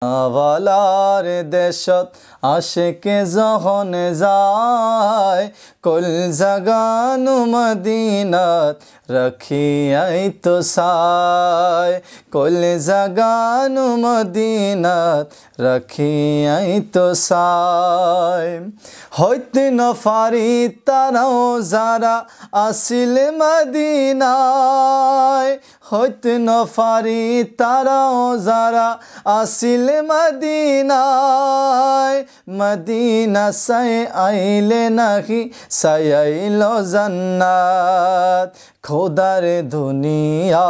আওয়ালার দেশত আশেকে যখন যায় কল জাগানু মদিনাত রাখিয়াই তো সায় কল জাগানু মদিনাত রাখিয়াই তো সায় হইতে নফারি তারাও যারা আসিল মদিনায় হইতে নফারি তারাও যারা আসিল মদিনায় মদিনা সাই আইলে নাহি সাইল জান্নাত খোদার দুনিয়া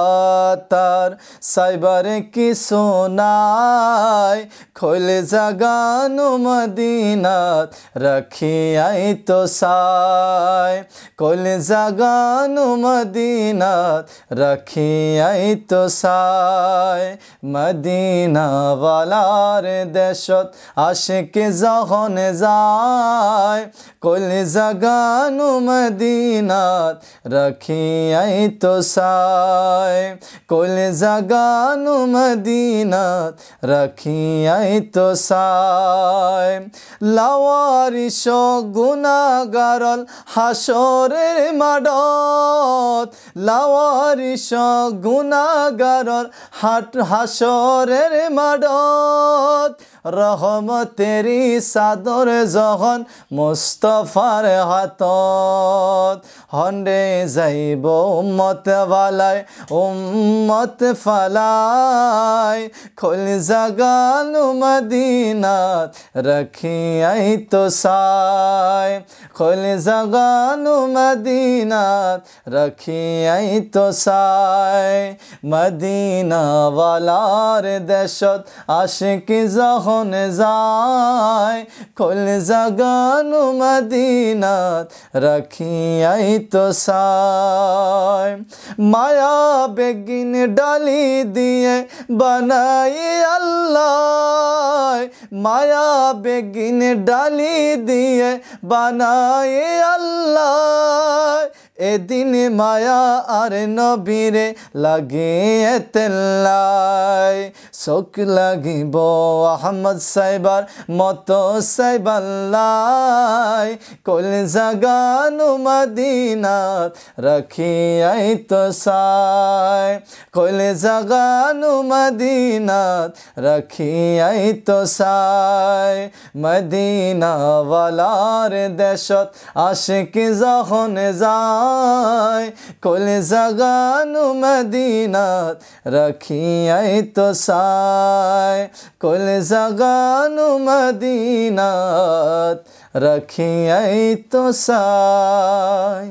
তার সাইবারে কিছু নাই খোলে জাগানু মদিনাত রাখিয়াই তো সায় খোলে জাগানু মদিনাত রাখিয়াই তো সায় মদিনা ওয়ালার দেশত আশিকে যখন যায় খোলে জাগানু মদিনাত রাখিয়াই তো সায় খোলে জাগানু মদিনাত রাখিয়াই তো সায় লাওয়ারিশ গুনাহগারল হাসরের মাডত লাওয়ারিশ গুনাহগারল হাসরের মাডত রহমতেরি সাদর যখন মুস্তফার হাতত হন্ডে যাইব উম্মত বালায় উম্মত ফালায় খোল জাগানু মদিনাত রাখিয়াই তো সায় খোল জাগানু মদিনাত রাখিয়াই তো সায় মদিনা ওয়ালার দেশত আশিকি যখন যায় খোল জাগানু মদিনাত রাখিয়াই তো সায় মায়া বেগিন ডালি দিয়ে বানাই আল্লাহ মায়া বেগিন ডালি দিয়ে বানাই আল্লাহ এদিন মায়া আর নবীরে লাগিয়ে তেল্লাই শোক লাগিব আহমদ সাইবার মতো সাইবাল্লাই কল জাগানু মদিনাত রাখিয়াই তো সায় কল জাগানু মদিনাত রাখিয়াই তো সায় মদিনা ওয়ালার দেশত আশিকি যখন যায় কল জাগানু মদিনাত রাখিয়াই তো সায় কল জাগানু মদিনাত রাখিয়াই তো সায়।